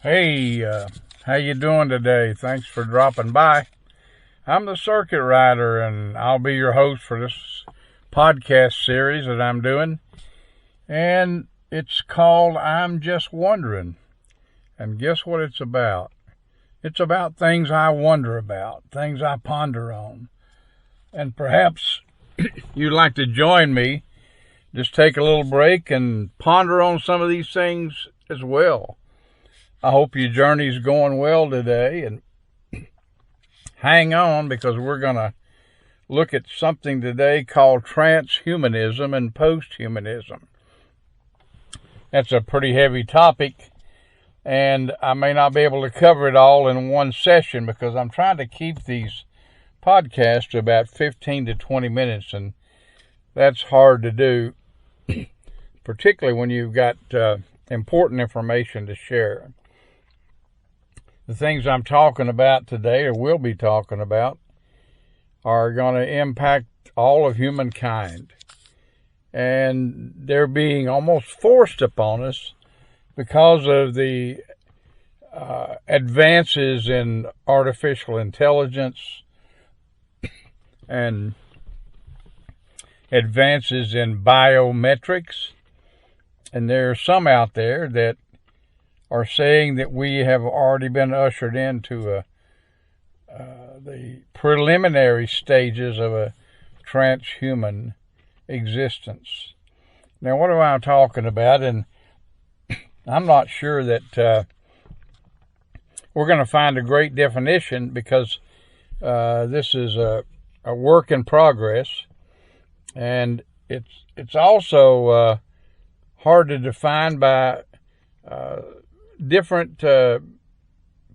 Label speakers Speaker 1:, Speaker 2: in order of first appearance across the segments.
Speaker 1: Hey, how you doing today? Thanks for dropping by. I'm the circuit rider, and I'll be your host for this podcast series that I'm doing. And it's called I'm Just Wondering. And guess what it's about? It's about things I wonder about, things I ponder on. And perhaps you'd like to join me. Just take a little break and ponder on some of these things as well. I hope your journey's going well today, and hang on, because we're going to look at something today called transhumanism and posthumanism. That's a pretty heavy topic, and I may not be able to cover it all in one session because I'm trying to keep these podcasts to about 15 to 20 minutes, and that's hard to do, particularly when you've got important information to share. The things I'm talking about today, or will be talking about, are going to impact all of humankind. And they're being almost forced upon us because of the advances in artificial intelligence and advances in biometrics. And there are some out there that are saying that we have already been ushered into the preliminary stages of a transhuman existence. Now, what am I talking about? And I'm not sure that we're going to find a great definition, because this is a work in progress, and it's also hard to define by different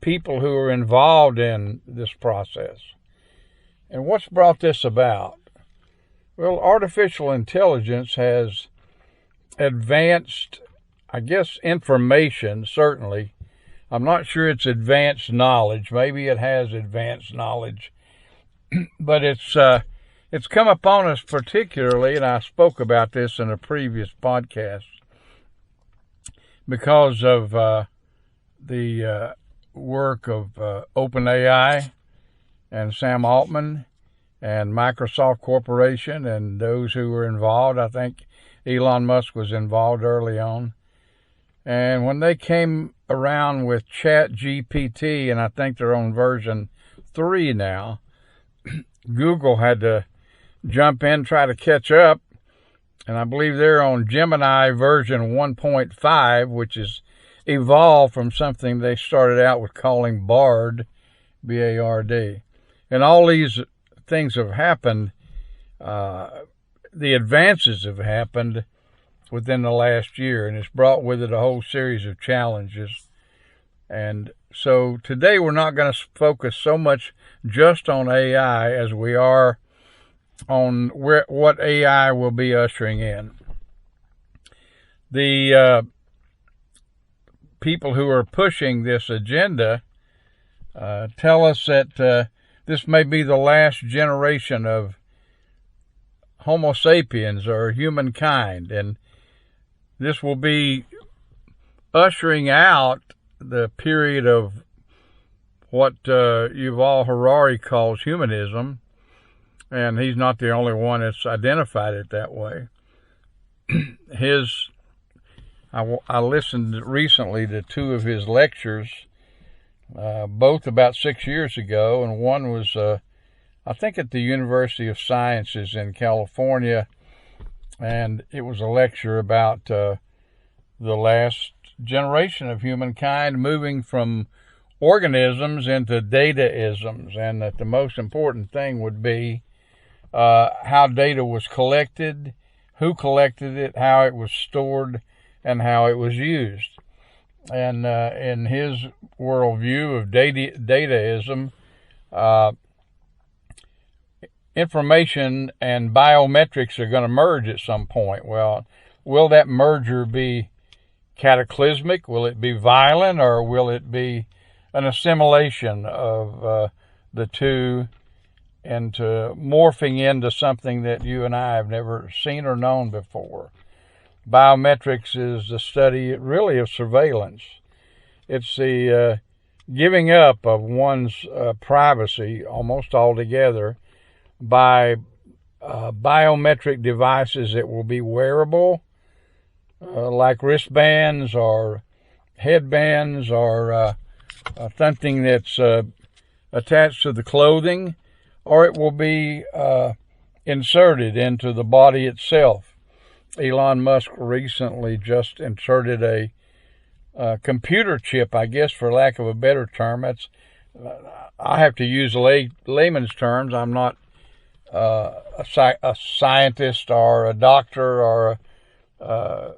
Speaker 1: people who are involved in this process. And what's brought this about? Well, artificial intelligence has advanced, I guess, information, certainly. I'm not sure it's advanced knowledge. Maybe it has advanced knowledge. But it's come upon us particularly, and I spoke about this in a previous podcast, because of the work of OpenAI and Sam Altman and Microsoft Corporation and those who were involved. I think Elon Musk was involved early on. And when they came around with ChatGPT, and I think they're on version 3 now, Google had to jump in, try to catch up. And I believe they're on Gemini version 1.5, which is evolved from something they started out with calling Bard, B-A-R-D. And all these things have happened, the advances have happened within the last year, and it's brought with it a whole series of challenges. And so today we're not going to focus so much just on AI as we are on what AI will be ushering in. The people who are pushing this agenda tell us that this may be the last generation of Homo sapiens, or humankind, and this will be ushering out the period of what Yuval Harari calls humanism. And he's not the only one that's identified it that way. I listened recently to 2 of his lectures, both about 6 years ago, and one was, I think, at the University of Sciences in California, and it was a lecture about the last generation of humankind moving from organisms into data-isms, and that the most important thing would be how data was collected, who collected it, how it was stored, and how it was used. And in his worldview of dataism, information and biometrics are going to merge at some point. Well, will that merger be cataclysmic? Will it be violent, or will it be an assimilation of the two into morphing into something that you and I have never seen or known before? Biometrics is the study really of surveillance. It's the giving up of one's privacy almost altogether by biometric devices that will be wearable, like wristbands or headbands or something that's attached to the clothing, or it will be inserted into the body itself. Elon Musk recently just inserted a computer chip, I guess, for lack of a better term. I have to use layman's terms. I'm not a scientist or a doctor or a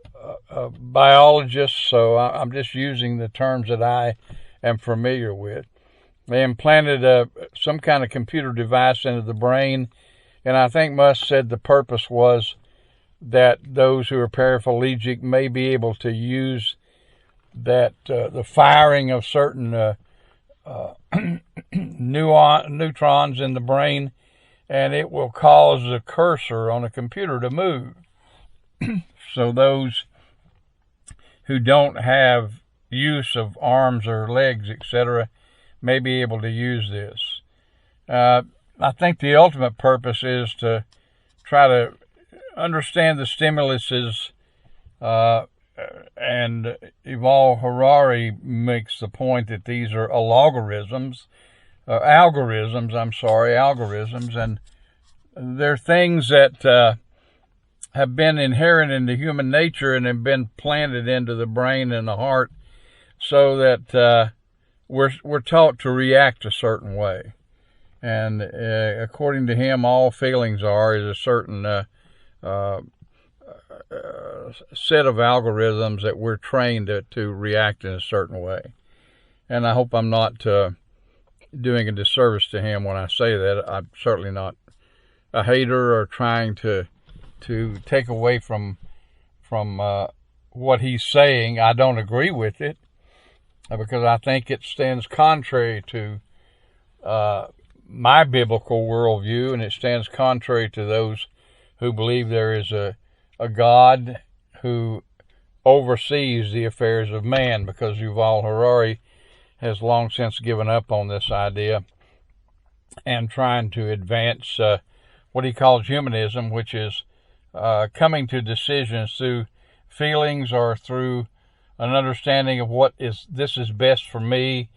Speaker 1: biologist, so I'm just using the terms that I am familiar with. They implanted some kind of computer device into the brain, and I think Musk said the purpose was that those who are paraplegic may be able to use that the firing of certain neutrons in the brain, and it will cause the cursor on a computer to move. So those who don't have use of arms or legs, etc., may be able to use this. I think the ultimate purpose is to try to understand the stimuluses, and Yuval Harari makes the point that these are algorithms, and they're things that have been inherent into human nature and have been planted into the brain and the heart, so that we're taught to react a certain way. And according to him, all feelings is a certain set of algorithms that we're trained to react in a certain way. And I hope I'm not doing a disservice to him when I say that. I'm certainly not a hater or trying to take away from what he's saying. I don't agree with it because I think it stands contrary to my biblical worldview, and it stands contrary to those who believe there is a God who oversees the affairs of man, because Yuval Harari has long since given up on this idea and trying to advance what he calls humanism, which is coming to decisions through feelings or through an understanding of this is best for me.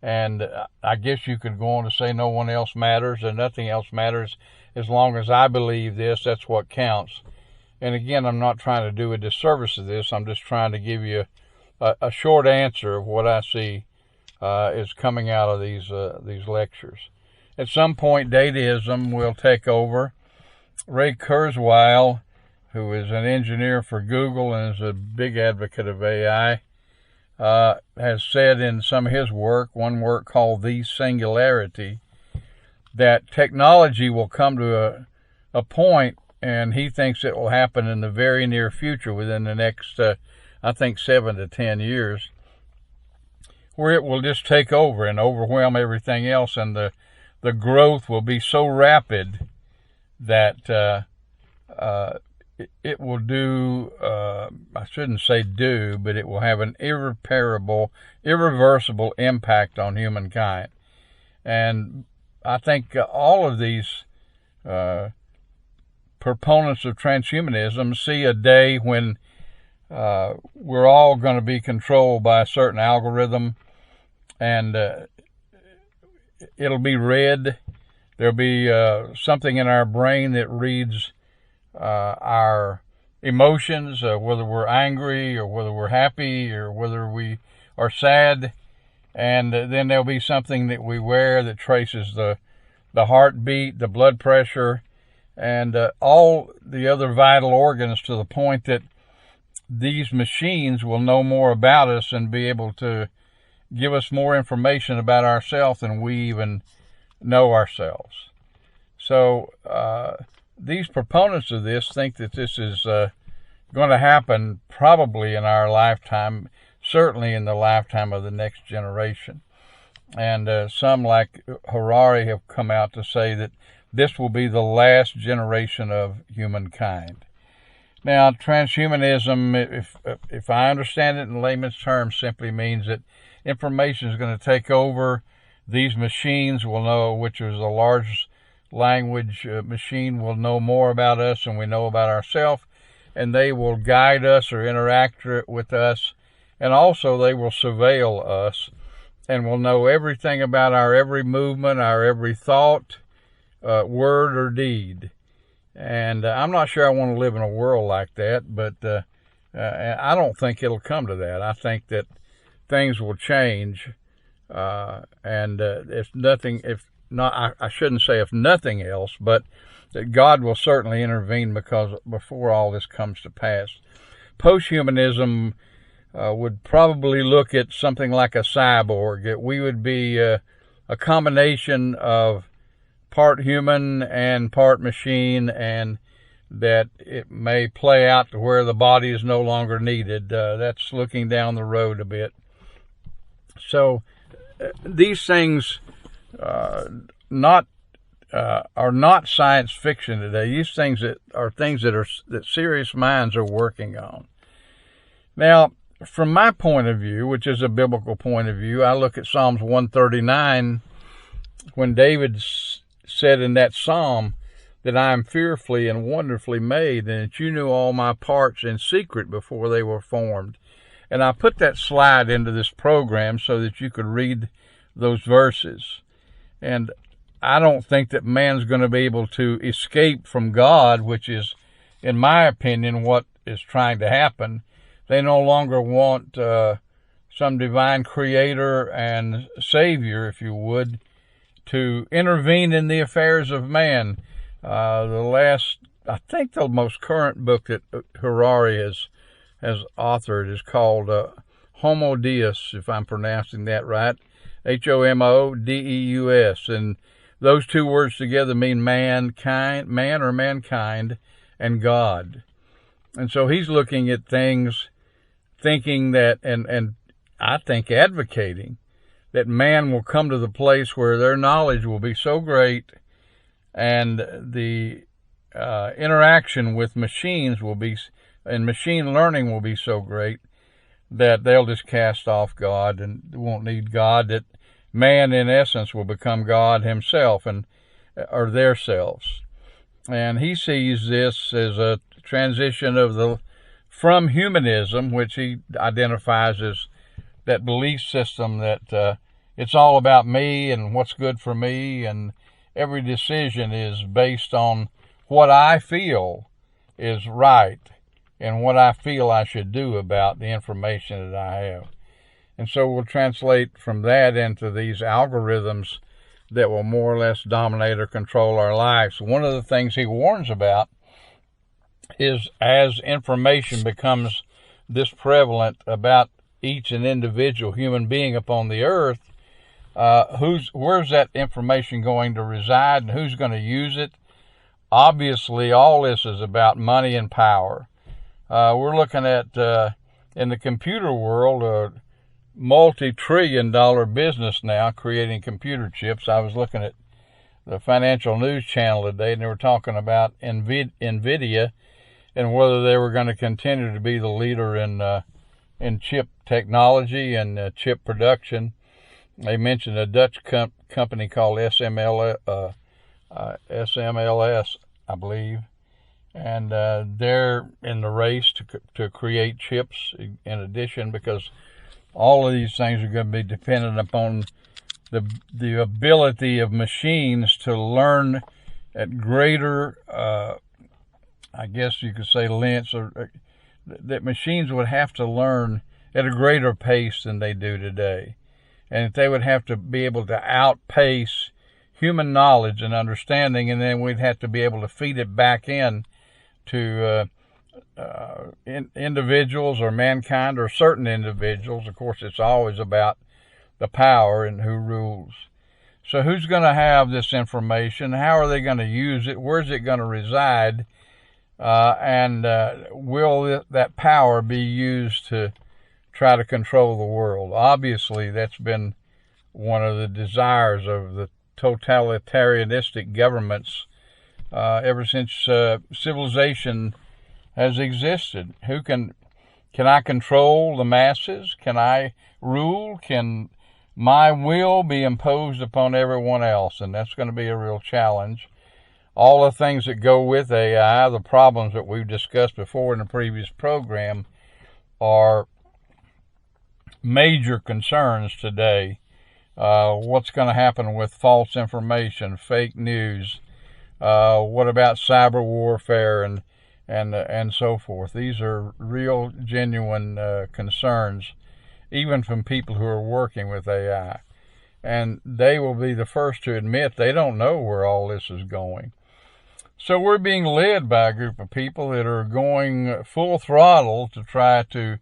Speaker 1: And I guess you could go on to say no one else matters and nothing else matters. As long as I believe this, that's what counts. And again, I'm not trying to do a disservice to this. I'm just trying to give you a short answer of what I see is coming out of these lectures. At some point, dataism will take over. Ray Kurzweil, who is an engineer for Google and is a big advocate of AI, has said in some of his work, one work called The Singularity, that technology will come to a point, and he thinks it will happen in the very near future, within the next, I think, 7 to 10 years, where it will just take over and overwhelm everything else, and the growth will be so rapid that it will do, I shouldn't say do, but it will have an irreversible impact on humankind. And I think all of these proponents of transhumanism see a day when we're all going to be controlled by a certain algorithm, and it'll be read. There'll be something in our brain that reads our emotions, whether we're angry or whether we're happy or whether we are sad. And then there'll be something that we wear that traces the heartbeat, the blood pressure, and all the other vital organs, to the point that these machines will know more about us and be able to give us more information about ourselves than we even know ourselves. So these proponents of this think that this is going to happen probably in our lifetime, certainly in the lifetime of the next generation. And some, like Harari, have come out to say that this will be the last generation of humankind. Now, transhumanism, if I understand it in layman's terms, simply means that information is going to take over. These machines will know, which is a large language machine, will know more about us than we know about ourselves, and they will guide us or interact with us, and also they will surveil us and will know everything about our every movement, our every thought, word, or deed. And I'm not sure I want to live in a world like that, but I don't think it'll come to that. I think that things will change, and I shouldn't say if nothing else, but that God will certainly intervene because before all this comes to pass. Posthumanism would probably look at something like a cyborg. We would be a combination of part human and part machine, and that it may play out to where the body is no longer needed. That's looking down the road a bit. So these things are not science fiction today. These things are things that serious minds are working on. Now, from my point of view, which is a biblical point of view, I look at Psalms 139 when David said in that psalm that I am fearfully and wonderfully made, and that you knew all my parts in secret before they were formed. And I put that slide into this program so that you could read those verses. And I don't think that man's going to be able to escape from God, which is, in my opinion, what is trying to happen. They no longer want some divine creator and savior, if you would, to intervene in the affairs of man. I think the most current book that Harari has authored is called Homo Deus, if I'm pronouncing that right, Homodeus, and those two words together mean mankind, man or mankind, and God. And so he's looking at things, thinking that, and I think advocating, that man will come to the place where their knowledge will be so great and the interaction with machines will be, and machine learning will be so great that they'll just cast off God and won't need God, that man in essence will become God himself or their selves. And he sees this as a transition from humanism, which he identifies as that belief system that it's all about me and what's good for me, and every decision is based on what I feel is right and what I feel I should do about the information that I have. And so we'll translate from that into these algorithms that will more or less dominate or control our lives. One of the things he warns about is as information becomes this prevalent about each and individual human being upon the earth, where's that information going to reside and who's going to use it? Obviously, all this is about money and power. We're looking at, in the computer world, a multi-trillion-dollar business now creating computer chips. I was looking at the Financial News Channel today, and they were talking about NVIDIA and whether they were going to continue to be the leader in chip technology and chip production. They mentioned a Dutch company called SMLS, I believe, and they're in the race to create chips in addition, because all of these things are going to be dependent upon the ability of machines to learn at greater, I guess you could say, lengths, or that machines would have to learn at a greater pace than they do today. And that they would have to be able to outpace human knowledge and understanding, and then we'd have to be able to feed it back in to individuals or mankind or certain individuals. Of course, it's always about the power and who rules. So who's going to have this information? How are they going to use it? Where's it going to reside? And will that power be used to try to control the world? Obviously, that's been one of the desires of the totalitarianistic governments ever since civilization has existed. Can I control the masses? Can I rule? Can my will be imposed upon everyone else? And that's going to be a real challenge. All the things that go with AI, the problems that we've discussed before in the previous program, are major concerns today. What's going to happen with false information, fake news? What about cyber warfare and so forth? These are real, genuine concerns, even from people who are working with AI. And they will be the first to admit they don't know where all this is going. So we're being led by a group of people that are going full throttle to try to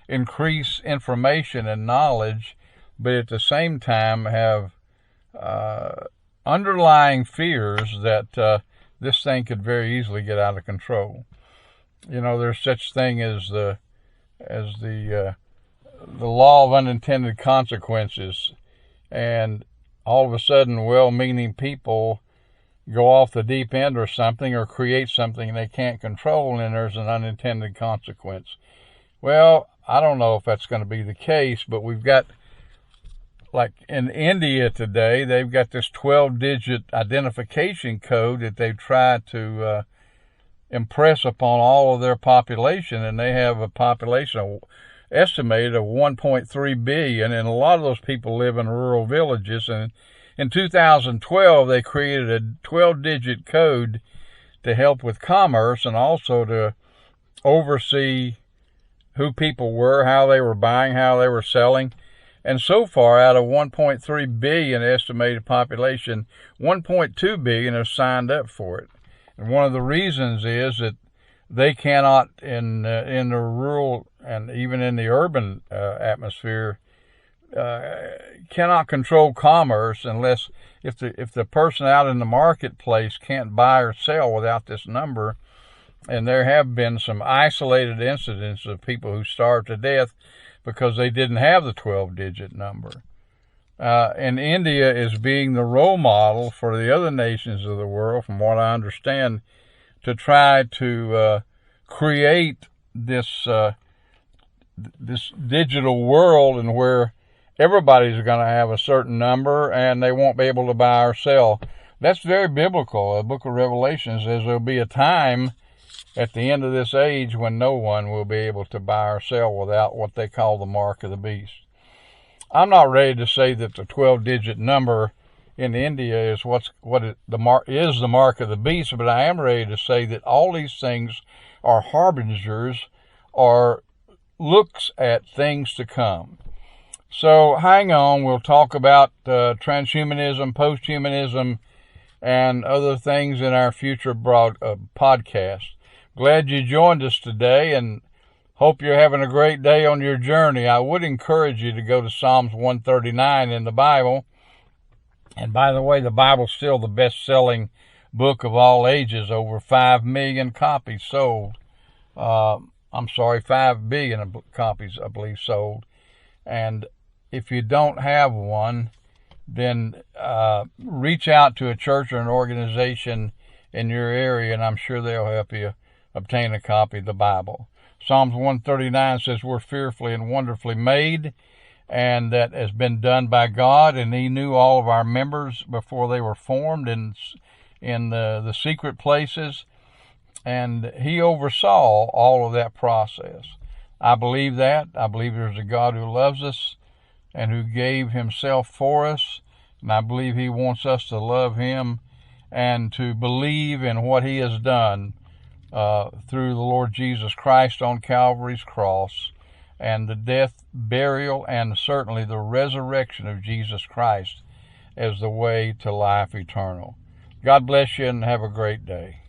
Speaker 1: increase information and knowledge, but at the same time have underlying fears that this thing could very easily get out of control. You know, there's such thing as the law of unintended consequences, and all of a sudden well-meaning people go off the deep end or something, or create something they can't control, and there's an unintended consequence. Well, I don't know if that's going to be the case, but we've got, like in India today, they've got this 12-digit identification code that they've tried to impress upon all of their population, and they have a population estimated of 1.3 billion, and a lot of those people live in rural villages. And in 2012, they created a 12-digit code to help with commerce and also to oversee who people were, how they were buying, how they were selling. And so far, out of 1.3 billion estimated population, 1.2 billion have signed up for it. And one of the reasons is that they cannot, in the rural and even in the urban atmosphere, cannot control commerce unless if the person out in the marketplace can't buy or sell without this number. And there have been some isolated incidents of people who starved to death because they didn't have the 12-digit number. And India is being the role model for the other nations of the world, from what I understand, to try to create this digital world, and where everybody's going to have a certain number and they won't be able to buy or sell. That's very biblical. The book of Revelation says there'll be a time at the end of this age when no one will be able to buy or sell without what they call the mark of the beast. I'm not ready to say that the 12-digit number in India is the mark of the beast, but I am ready to say that all these things are harbingers, or looks at things to come. So hang on, we'll talk about transhumanism, posthumanism, and other things in our future podcast. Glad you joined us today, and hope you're having a great day on your journey. I would encourage you to go to Psalms 139 in the Bible. And by the way, the Bible's still the best-selling book of all ages. Over 5 million copies sold. 5 billion copies, I believe, sold. And if you don't have one, then reach out to a church or an organization in your area, and I'm sure they'll help you obtain a copy of the Bible. Psalms 139 says we're fearfully and wonderfully made, and that has been done by God, and He knew all of our members before they were formed in the secret places, and He oversaw all of that process. I believe that. I believe there's a God who loves us and who gave Himself for us, and I believe He wants us to love Him and to believe in what He has done through the Lord Jesus Christ on Calvary's cross, and the death, burial, and certainly the resurrection of Jesus Christ as the way to life eternal. God bless you, and have a great day.